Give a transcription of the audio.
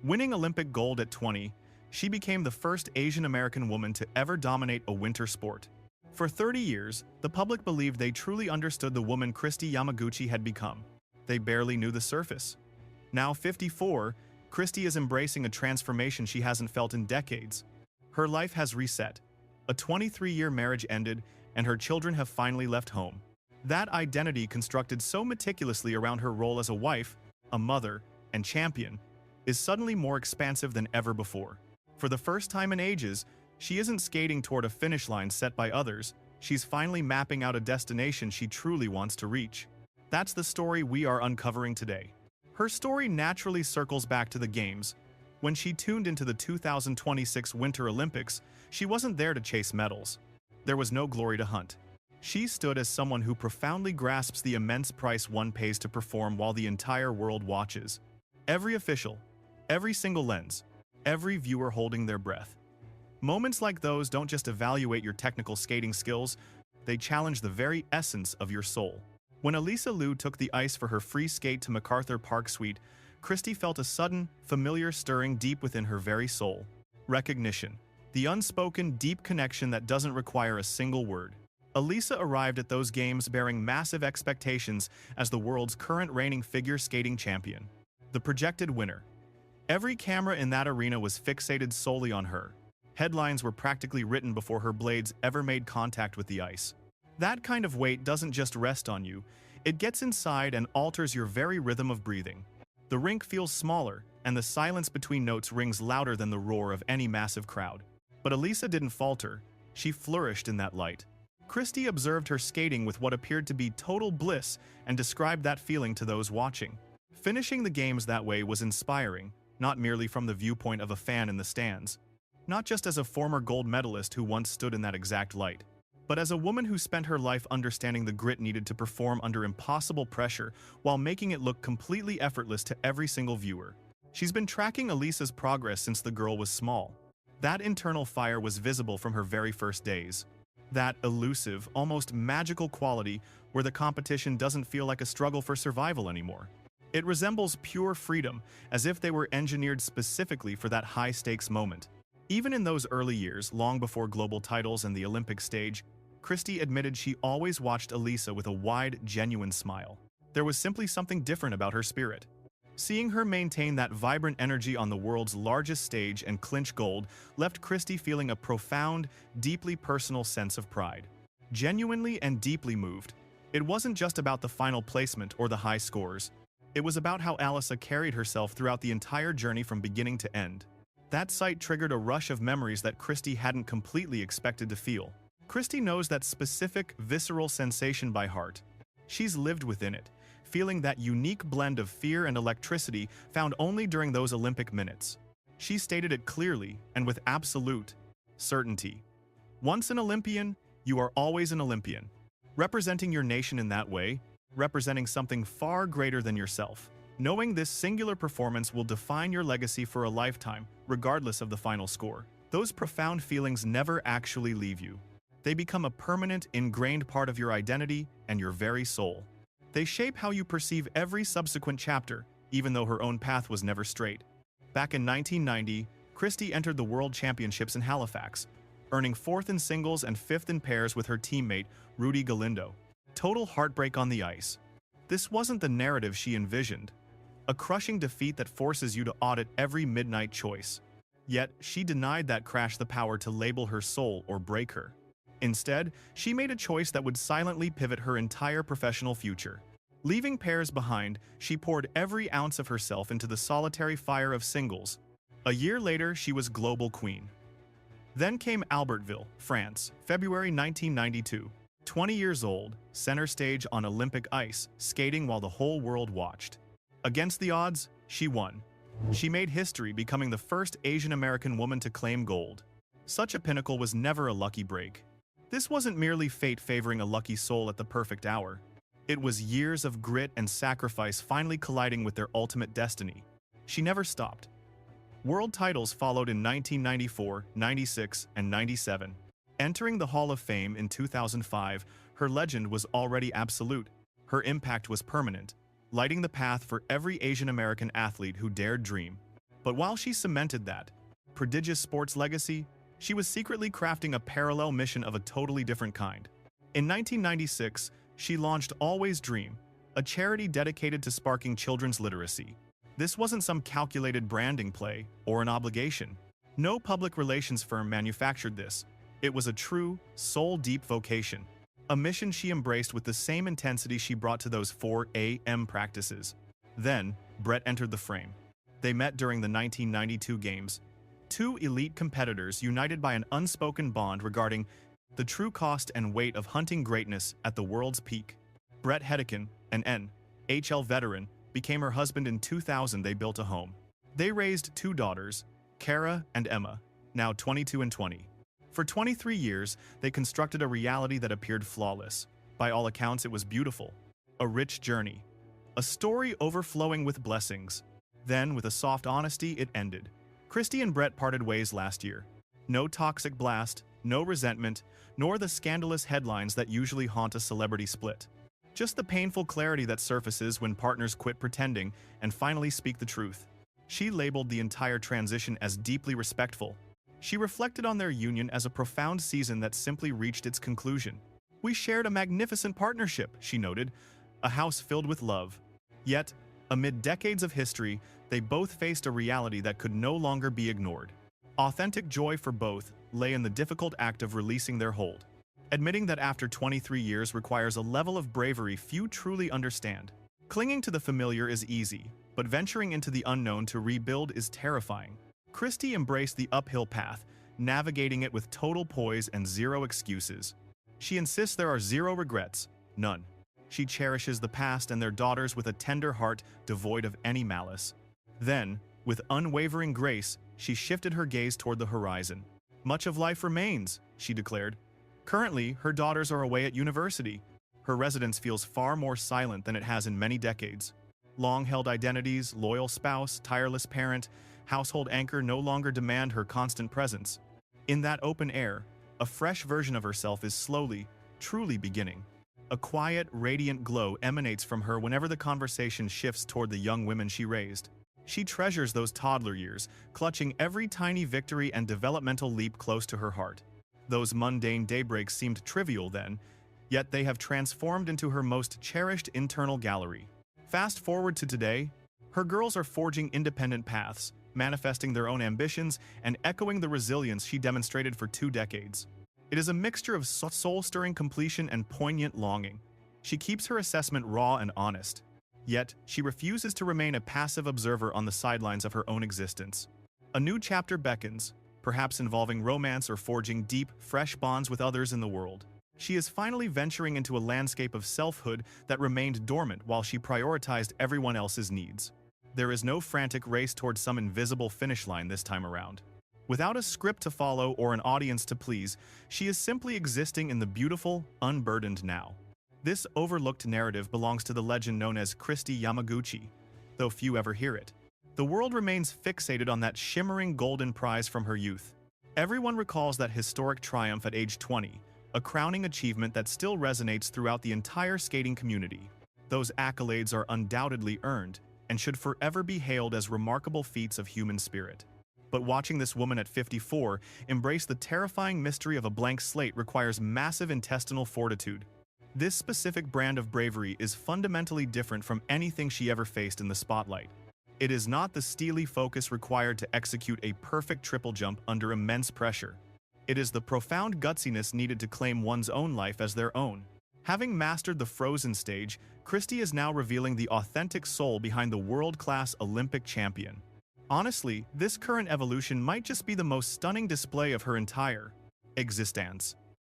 Winning Olympic gold at 20, she became the first Asian American woman to ever dominate a winter sport. For 30 years, the public believed they truly understood the woman Kristi Yamaguchi had become. They barely knew the surface. Now 54, Kristi is embracing a transformation she hasn't felt in decades. Her life has reset. A 23-year marriage ended, and her children have finally left home. That identity constructed so meticulously around her role as a wife, a mother, and champion is suddenly more expansive than ever before. For the first time in ages, she isn't skating toward a finish line set by others, she's finally mapping out a destination she truly wants to reach. That's the story we are uncovering today. Her story naturally circles back to the Games. When she tuned into the 2026 Winter Olympics, she wasn't there to chase medals. There was no glory to hunt. She stood as someone who profoundly grasps the immense price one pays to perform while the entire world watches. Every official, every single lens, every viewer holding their breath. Moments like those don't just evaluate your technical skating skills, they challenge the very essence of your soul. When Elisa Liu took the ice for her free skate to MacArthur Park Suite, Kristi felt a sudden, familiar stirring deep within her very soul. Recognition. The unspoken, deep connection that doesn't require a single word. Elisa arrived at those games bearing massive expectations as the world's current reigning figure skating champion. The projected winner. Every camera in that arena was fixated solely on her. Headlines were practically written before her blades ever made contact with the ice. That kind of weight doesn't just rest on you, it gets inside and alters your very rhythm of breathing. The rink feels smaller, and the silence between notes rings louder than the roar of any massive crowd. But Elisa didn't falter, she flourished in that light. Kristi observed her skating with what appeared to be total bliss and described that feeling to those watching. Finishing the games that way was inspiring, not merely from the viewpoint of a fan in the stands. Not just as a former gold medalist who once stood in that exact light, but as a woman who spent her life understanding the grit needed to perform under impossible pressure while making it look completely effortless to every single viewer. She's been tracking Elisa's progress since the girl was small. That internal fire was visible from her very first days. That elusive, almost magical quality where the competition doesn't feel like a struggle for survival anymore. It resembles pure freedom, as if they were engineered specifically for that high-stakes moment. Even in those early years, long before global titles and the Olympic stage, Kristi admitted she always watched Elisa with a wide, genuine smile. There was simply something different about her spirit. Seeing her maintain that vibrant energy on the world's largest stage and clinch gold left Kristi feeling a profound, deeply personal sense of pride. Genuinely and deeply moved. It wasn't just about the final placement or the high scores. It was about how Elisa carried herself throughout the entire journey from beginning to end. That sight triggered a rush of memories that Kristi hadn't completely expected to feel. Kristi knows that specific, visceral sensation by heart. She's lived within it, feeling that unique blend of fear and electricity found only during those Olympic minutes. She stated it clearly and with absolute certainty. Once an Olympian, you are always an Olympian. Representing your nation in that way, representing something far greater than yourself. Knowing this singular performance will define your legacy for a lifetime, regardless of the final score. Those profound feelings never actually leave you. They become a permanent, ingrained part of your identity and your very soul. They shape how you perceive every subsequent chapter, even though her own path was never straight. Back in 1990, Kristi entered the World Championships in Halifax, earning 4th in singles and 5th in pairs with her teammate, Rudy Galindo. Total heartbreak on the ice. This wasn't the narrative she envisioned. A crushing defeat that forces you to audit every midnight choice. Yet, she denied that crash the power to label her soul or break her. Instead, she made a choice that would silently pivot her entire professional future. Leaving pairs behind, she poured every ounce of herself into the solitary fire of singles. A year later, she was global queen. Then came Albertville, France, February 1992. 20 years old, center stage on Olympic ice, skating while the whole world watched. Against the odds, she won. She made history, becoming the first Asian American woman to claim gold. Such a pinnacle was never a lucky break. This wasn't merely fate favoring a lucky soul at the perfect hour. It was years of grit and sacrifice finally colliding with their ultimate destiny. She never stopped. World titles followed in 1994, 96, and 97. Entering the Hall of Fame in 2005, her legend was already absolute. Her impact was permanent, lighting the path for every Asian American athlete who dared dream. But while she cemented that prodigious sports legacy, she was secretly crafting a parallel mission of a totally different kind. In 1996, she launched Always Dream, a charity dedicated to sparking children's literacy. This wasn't some calculated branding play or an obligation. No public relations firm manufactured this. It was a true, soul-deep vocation, a mission she embraced with the same intensity she brought to those 4 a.m. practices. Then, Brett entered the frame. They met during the 1992 games, two elite competitors united by an unspoken bond regarding the true cost and weight of hunting greatness at the world's peak. Brett Hedican, an NHL veteran, became her husband in 2000. They built a home. They raised 2 daughters, Kara and Emma, now 22 and 20. For 23 years, they constructed a reality that appeared flawless. By all accounts, it was beautiful. A rich journey. A story overflowing with blessings. Then, with a soft honesty, it ended. Christy and Brett parted ways last year. No toxic blast, no resentment, nor the scandalous headlines that usually haunt a celebrity split. Just the painful clarity that surfaces when partners quit pretending and finally speak the truth. She labeled the entire transition as deeply respectful. She reflected on their union as a profound season that simply reached its conclusion. "We shared a magnificent partnership," she noted, "a house filled with love." Yet, amid decades of history, they both faced a reality that could no longer be ignored. Authentic joy for both lay in the difficult act of releasing their hold. Admitting that after 23 years requires a level of bravery few truly understand. Clinging to the familiar is easy, but venturing into the unknown to rebuild is terrifying. Christy embraced the uphill path, navigating it with total poise and zero excuses. She insists there are zero regrets, none. She cherishes the past and their daughters with a tender heart devoid of any malice. Then, with unwavering grace, she shifted her gaze toward the horizon. "Much of life remains," she declared. Currently, her daughters are away at university. Her residence feels far more silent than it has in many decades. Long-held identities, loyal spouse, tireless parent, household anchor no longer demand her constant presence. In that open air, a fresh version of herself is slowly, truly beginning. A quiet, radiant glow emanates from her whenever the conversation shifts toward the young women she raised. She treasures those toddler years, clutching every tiny victory and developmental leap close to her heart. Those mundane daybreaks seemed trivial then, yet they have transformed into her most cherished internal gallery. Fast forward to today, her girls are forging independent paths, manifesting their own ambitions and echoing the resilience she demonstrated for 2 decades. It is a mixture of soul-stirring completion and poignant longing. She keeps her assessment raw and honest. Yet, she refuses to remain a passive observer on the sidelines of her own existence. A new chapter beckons, perhaps involving romance or forging deep, fresh bonds with others in the world. She is finally venturing into a landscape of selfhood that remained dormant while she prioritized everyone else's needs. There is no frantic race towards some invisible finish line this time around. Without a script to follow or an audience to please, she is simply existing in the beautiful, unburdened now. This overlooked narrative belongs to the legend known as Christy Yamaguchi, though few ever hear it. The world remains fixated on that shimmering golden prize from her youth. Everyone recalls that historic triumph at age 20, a crowning achievement that still resonates throughout the entire skating community. Those accolades are undoubtedly earned and should forever be hailed as remarkable feats of human spirit. But watching this woman at 54 embrace the terrifying mystery of a blank slate requires massive intestinal fortitude. This specific brand of bravery is fundamentally different from anything she ever faced in the spotlight. It is not the steely focus required to execute a perfect triple jump under immense pressure. It is the profound gutsiness needed to claim one's own life as their own. Having mastered the frozen stage, Christy is now revealing the authentic soul behind the world-class Olympic champion. Honestly, this current evolution might just be the most stunning display of her entire existence.